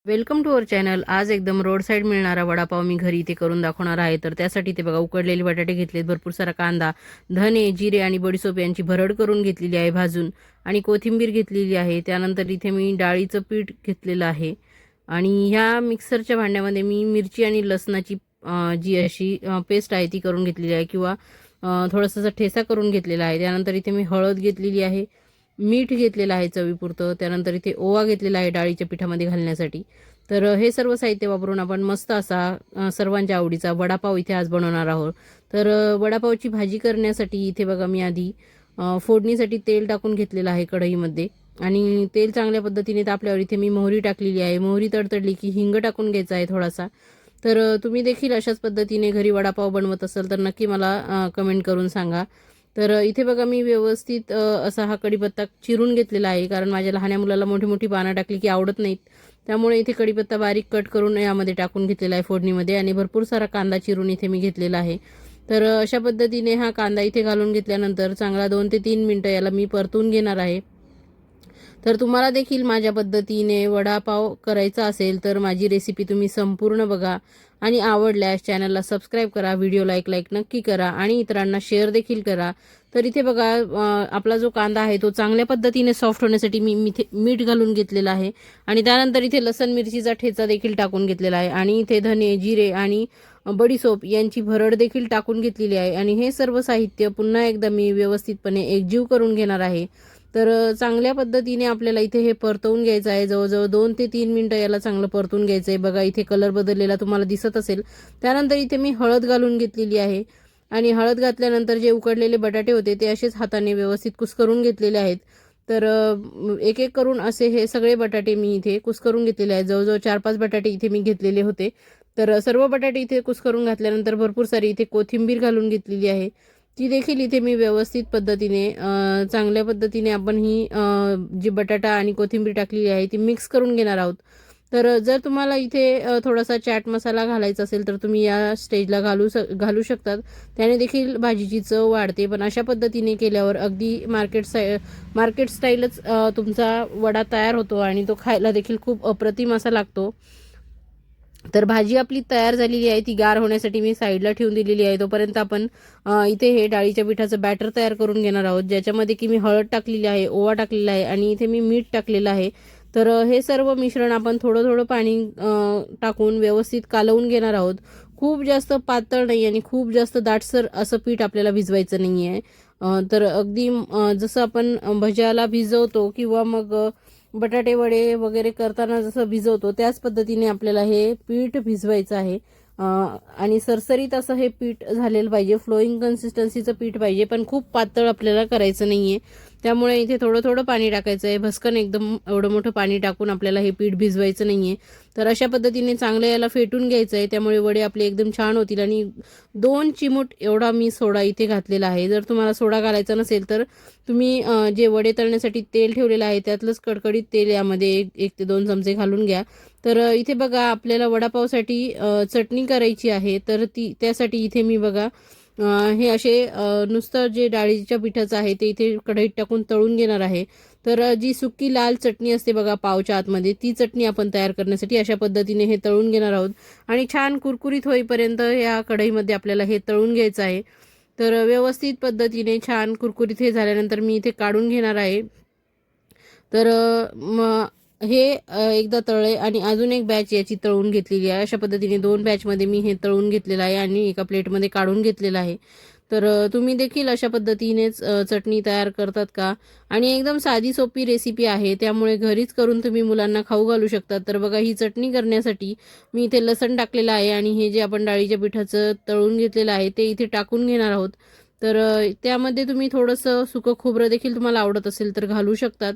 Welcome to our channel. आज एकदम road side मिळणारा वडापाव मी घरी इथे करून दाखवणार आहे। तर त्यासाठी ते बघा उकडलेले बटाटे घेतलेत, भरपूर सारा कांदा, धने, जिरे आणि बडीशोप यांची भरड करून घेतलेली आहे भाजून, आणि कोथिंबीर घेतलेली आहे। त्यानंतर इथे मी डाळीचं पीठ घेतलेलं आहे आणि ह्या मिक्सरच्या भांड्यामध्ये मी मिरची आणि लसणाची जी अशी पेस्ट आहे ती करून घेतलेली आहे, किंवा थोडासा ठेचा करून घेतलेला आहे। त्यानंतर इथे मी हळद घेतलेली आहे, मीठ घेतलेलं आहे चवीपुरतं। त्यानंतर इथे ओवा घेतलेला आहे डाळीच्या पिठामध्ये घालण्यासाठी। तर हे सर्व साहित्य वापरून आपण मस्त असा सर्वांच्या आवडीचा वडापाव इथे आज बनवणार आहोत। तर वडापावची भाजी करण्यासाठी इथे बघा मी आधी फोडणीसाठी तेल टाकून घेतलेलं आहे कढईमध्ये, आणि तेल चांगल्या पद्धतीने तापल्यावर इथे मी मोहरी टाकलेली आहे। मोहरी तडतडली की हिंग टाकून घ्यायचा आहे थोडासा। तर तुम्ही देखील अशाच पद्धतीने घरी वडापाव बनवत असाल तर नक्की मला कमेंट करून सांगा। तर इथे बघा मी व्यवस्थित असा हा कढीपत्ता चिरून घेतलेला आहे, कारण माझ्या लहान्या मुलाला मोठी मोठी पानं टाकली की आवडत नाहीत। त्यामुळे इथे कढीपत्ता बारीक कट करून यामध्ये टाकून घेतलेला आहे फोडणीमध्ये, आणि भरपूर सारा कांदा चिरून इथे मी घेतलेला आहे। तर अशा पद्धतीने हा कांदा इथे घालून घेतल्यानंतर चांगला 2 ते 3 मिनटं याला मी परतून घेणार आहे। तर तुम्हाला देखील माझ्या पद्धतीने वडापाव करायचा असेल तर माझी रेसिपी तुम्ही संपूर्ण बघा, आणि आवडल्यास चॅनलला सबस्क्राईब करा, व्हिडिओला एक लाईक नक्की करा आणि इतरांना शेअर देखील करा। तर इथे बघा आपला जो कांदा आहे तो चांगल्या पद्धतीने सॉफ्ट होण्यासाठी मी मीठ घालून घेतलेला आहे, आणि त्यानंतर इथे लसण मिरचीचा ठेचा देखील टाकून घेतलेला आहे, आणि इथे धने, जिरे आणि बडीशोप यांची भरड देखील टाकून घेतलेली आहे। आणि हे सर्व साहित्य पुन्हा एकदा मी व्यवस्थितपणे एकजीव करून घेणार आहे। तर चांगल्या पद्धतीने आपल्याला इथे हे परतवून घ्यायचं आहे। जवळजवळ 2 ते 3 मिनटं याला चांगलं परतून घ्यायचं आहे। बघा इथे कलर बदललेला तुम्हाला दिसत असेल। त्यानंतर इथे मी हळद घालून घेतलेली आहे, आणि हळद घातल्यानंतर जे उकडलेले बटाटे होते ते असेच हाताने व्यवस्थित कुस्करून घेतलेले आहेत। तर एक एक करून असे हे सगळे बटाटे मी इथे कुस्करून घेतलेले आहेत। जवळजवळ 4-5 बटाटे इथे मी घेतलेले होते। तर सर्व बटाटे इथे कुस्करून घातल्यानंतर भरपूर सारी इथे कोथिंबीर घालून घेतलेली आहे, ती देखील इथे मी व्यवस्थित पद्धतीने चांगल्या पद्धतीने आपण ही जी बटाटा आणि कोथिंबीर टाकलेली आहे ती मिक्स करून घेणार आहोत। तर जर तुम्हाला इथे थोडासा चाट मसाला घालायचा असेल तर तुम्ही या स्टेजला घालू शकतात, त्याने देखील भाजीची चव वाढते। पण अशा पद्धतीने केल्यावर अगदी मार्केट स्टाईलच तुमचा वडा तयार होतो, आणि तो खायला देखील खूप अप्रतिम असा लागतो। तर भाजी आपली तयार झालेली आहे, ती गार होण्यासाठी मी साईडला ठेवून दिलेली आहे। तोपर्यंत आपण इथे हे डाळीच्या पिठाचं बॅटर तयार करून घेणार आहोत, ज्याच्यामध्ये की मी हळद टाकलेली आहे, ओवा टाकलेला आहे, आणि इथे मी मीठ टाकलेलं आहे। तर हे सर्व मिश्रण आपण थोडं थोडं पाणी टाकून व्यवस्थित कालवून घेणार आहोत। खूप जास्त पातळ नाही आणि खूप जास्त दाटसर असं पीठ आपल्याला भिजवायचं नाही आहे। तर अगदी जसं आपण भज्याला भिजवतो किंवा मग बटाटे वडे वगैरे करताना जसं भिजवतो त्याच पद्धतीने आपल्याला हे पीठ भिजवायचं आहे। आणि सरसरीत असं हे पीठ झालेलं पाहिजे, फ्लोईंग कन्सिस्टन्सीचं पीठ पाहिजे, पण खूप पातळ आपल्याला करायचं नाही आहे। त्यामुळे इथे थोडं थोडं पाणी टाकायचं आहे, भस्कन एकदम एवढं मोठं पाणी टाकून आपल्याला हे पीठ भिजवायचं नाही आहे। तर अशा पद्धतीने चांगलं याला फेटून घ्यायचं आहे, त्यामुळे वडे आपले एकदम छान होतील। आणि 2 चिमूट एवढा मी सोडा इथे घातलेला आहे। जर तुम्हाला सोडा घालायचा नसेल तर तुम्ही जे वडे तळण्यासाठी तेल ठेवलेलं आहे त्यातलंच कडकडीत तेल यामध्ये 1 ते 2 चमचे घालून घ्या। तर इथे बघा आपल्याला वडापावसाठी चटणी करायची आहे, तर त्यासाठी इथे मी बघा हे असे नुसतं जे डाळीच्या पिठाचं आहे ते इथे कढईत टाकून तळून घेणार आहे। तर जी सुकी लाल चटणी असते बघा पावच्या आतमध्ये, ती चटणी आपण तयार करण्यासाठी अशा पद्धतीने हे तळून घेणार आहोत, आणि छान कुरकुरीत होईपर्यंत या कढईमध्ये आपल्याला हे तळून घ्यायचं आहे। तर व्यवस्थित पद्धतीने छान कुरकुरीत हे झाल्यानंतर मी इथे काढून घेणार आहे। तर हे एकदा तळले, आणि अजून एक बॅच याची तळून घेतलेली आहे। अशा पद्धतीने 2 बॅचमध्ये मी हे तळून घेतलेलं आहे आणि एका प्लेटमध्ये काढून घेतलेलं आहे। तर तुम्ही देखील अशा पद्धतीनेच चटणी तयार करतात का? आणि एकदम साधी सोपी रेसिपी आहे, त्यामुळे घरीच करून तुम्ही मुलांना खाऊ घालू शकतात। तर बघा ही चटणी करण्यासाठी मी इथे लसण टाकलेलं आहे, आणि हे जे आपण डाळीच्या पिठाचं तळून घेतलेलं आहे ते इथे टाकून घेणार आहोत। तर त्यामध्ये तुम्ही थोडंसं सुकं खोबरं देखील तुम्हाला आवडत असेल तर घालू शकतात,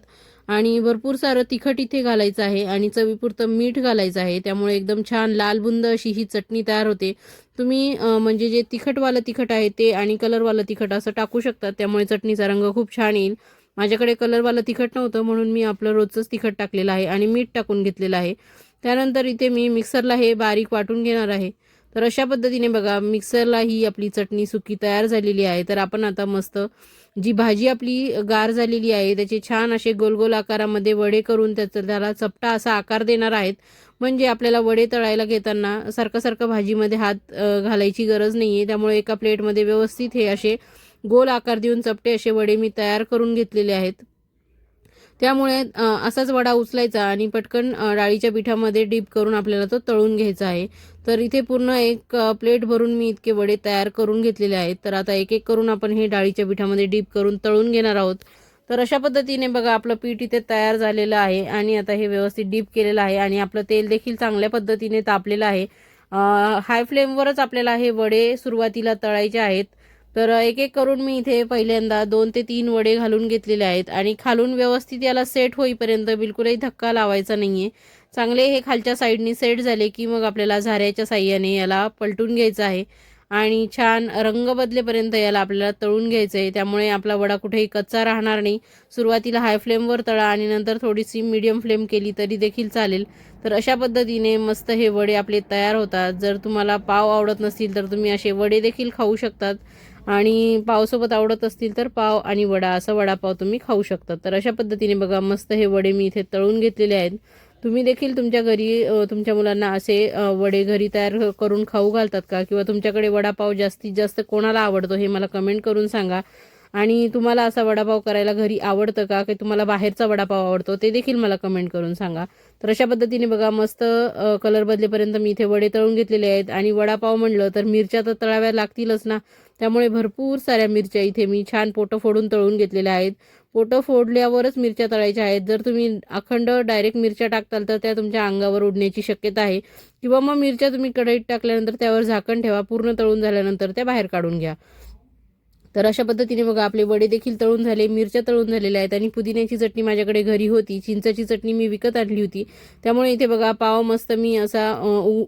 आणि भरपूर सारं तिखट इथे घालायचं आहे, आणि चवीपुरतं मीठ घालायचं आहे। त्यामुळे एकदम छान लालबुंद अशी ही चटणी तयार होते। तुम्ही म्हणजे जे तिखटवालं तिखट आहे ते आणि कलरवालं तिखट असं टाकू शकतात, त्यामुळे चटणीचा रंग खूप छान येईल। माझ्याकडे कलरवालं तिखट नव्हतं म्हणून मी आपलं रोजचंच तिखट टाकलेलं आहे आणि मीठ टाकून घेतलेलं आहे। त्यानंतर इथे मी मिक्सरला हे बारीक वाटून घेणार आहे। तर अशा पद्धतीने बघा मिक्सरला ही आपली चटणी सुकी तयार झालेली आहे. तर आपण आता मस्त जी भाजी आपली गार झालेली आहे त्याचे छान असे गोल गोल आकारामध्ये वडे करून त्याला चपटा असा आकार देणार आहेत. म्हणजे आपल्याला वडे तळायला घेताना सारखं सारखं भाजीमध्ये हात घालायची गरज नाही आहे. त्यामुळे एका प्लेटमध्ये व्यवस्थित हे असे गोल आकार देऊन चपटे असे वडे मी तयार करून घेतलेले आहेत. त्यामुळे असाच वडा उचलायचा आणि पटकन डाळीच्या पिठामध्ये डीप करून आपल्याला तो तळून घ्यायचा आहे. तर इथे पूर्ण एक प्लेट भरून मी इतके वडे तयार करून घेतलेले आहेत. तर आता एक एक करून आपण हे डाळीच्या पिठामध्ये डीप करून तळून घेणार आहोत. तर अशा पद्धतीने बघा आपलं पीठ इथे तयार झालेलं आहे आणि आता हे व्यवस्थित डीप केलेलं आहे आणि आपलं तेल देखील चांगल्या पद्धतीने तापलेलं आहे. हाय फ्लेमवरच आपल्याला हे वडे सुरुवातीला तळायचे आहेत. तर एक एक करून मी इथे पहिल्यांदा 2 ते 3 वडे घालून घेतलेले आहेत आणि खालून व्यवस्थित याला सेट होईपर्यंत बिलकुलही धक्का लावायचा नाहीये. चांगले हे खालच्या साईडनी सेट झाले की मग आपल्याला झाऱ्याच्या साह्याने याला पलटून घ्यायचं आहे आणि छान रंग बदलेपर्यंत याला आपल्याला तळून घ्यायचं आहे. त्यामुळे आपला वडा कुठेही कच्चा राहणार नाही. सुरुवातीला हाय फ्लेमवर तळा आणि नंतर थोडीशी मीडियम फ्लेम केली तरी देखील चालेल. तर अशा पद्धतीने मस्त हे वडे आपले तयार होतात. जर तुम्हाला पाव आवडत नसतील तर तुम्ही असे वडे देखील खाऊ शकतात आणि पावसोबत आवडत असतील तर पाव आणि वडा असा वडापाव तुम्ही खाऊ शकता. तर अशा पद्धतीने बघा मस्त हे वडे मी इथे तळून घेतलेले आहेत. तुम्ही देखील तुमच्या घरी तुमच्या मुलांना असे वडे घरी तयार करून खाऊ घालतात का? किंवा तुमच्याकडे वडापाव जास्तीत जास्त कोणाला आवडतो हे मला कमेंट करून सांगा. आणि तुम्हाला असा वडापाव करायला घरी आवडतं का? की तुम्हाला बाहेरचा वडापाव आवडतो ते देखील मला कमेंट करून सांगा. तर अशा पद्धतीने बघा मस्त कलर बदलेपर्यंत मी इथे वडे तळून घेतलेले आहेत. आणि वडापाव म्हणलं तर मिरच्या तर तळाव्या लागतीलच ना. त्यामुळे भरपूर साऱ्या मिरच्या इथे मी छान पोटं फोडून तळून घेतलेल्या आहेत. पोटं फोडल्यावरच मिरच्या तळायच्या आहेत. जर तुम्ही अखंड डायरेक्ट मिरच्या टाकताल तर त्या तुमच्या अंगावर उडण्याची शक्यता आहे. किंवा मग मिरच्या तुम्ही कढईत टाकल्यानंतर त्यावर झाकण ठेवा. पूर्ण तळून झाल्यानंतर त्या बाहेर काढून घ्या. तर अशा पद्धतीने बघा आपले वडे देखील तळून झाले, मिरच्या तळून झालेल्या आहेत आणि पुदिन्याची चटणी माझ्याकडे घरी होती. चिंचाची चटणी मी विकत आणली होती. त्यामुळे इथे बघा पाव मस्त मी असा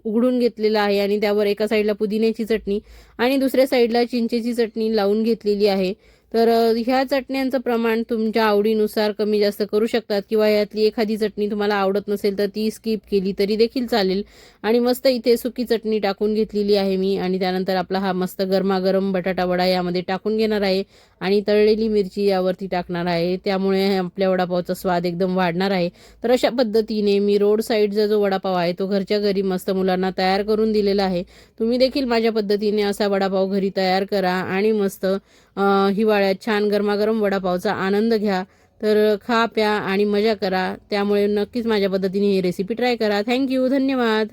उघडून घेतलेला आहे आणि त्यावर एका साईडला पुदिन्याची चटणी आणि दुसऱ्या साईडला चिंचेची चटणी लावून घेतलेली आहे. तर ह्या चटण्यांचं प्रमाण तुमच्या आवडीनुसार कमी जास्त करू शकतात किंवा यातली एखादी चटणी तुम्हाला आवडत नसेल तर ती स्किप केली तरी देखील चालेल. आणि मस्त इथे सुकी चटणी टाकून घेतलेली आहे मी आणि त्यानंतर आपला हा मस्त गरमागरम बटाटा वडा यामध्ये टाकून घेणार आहे आणि तळलेली मिरची यावरती टाकणार आहे. त्यामुळे आपल्या वडापावचा स्वाद एकदम वाढणार आहे. तर अशा पद्धतीने मी रोड साईडचा जो वडापाव आहे तो घरच्या घरी मस्त मुलांना तयार करून दिलेला आहे. तुम्ही देखील माझ्या पद्धतीने असा वडापाव घरी तयार करा आणि मस्त हिवाळ्यात छान गरमागरम वडापावचा आनंद घ्या. तर खा प्या आणि मजा करा. त्यामुळे नक्कीच माझ्या पद्धतीने ही रेसिपी ट्राय करा. थँक्यू, धन्यवाद.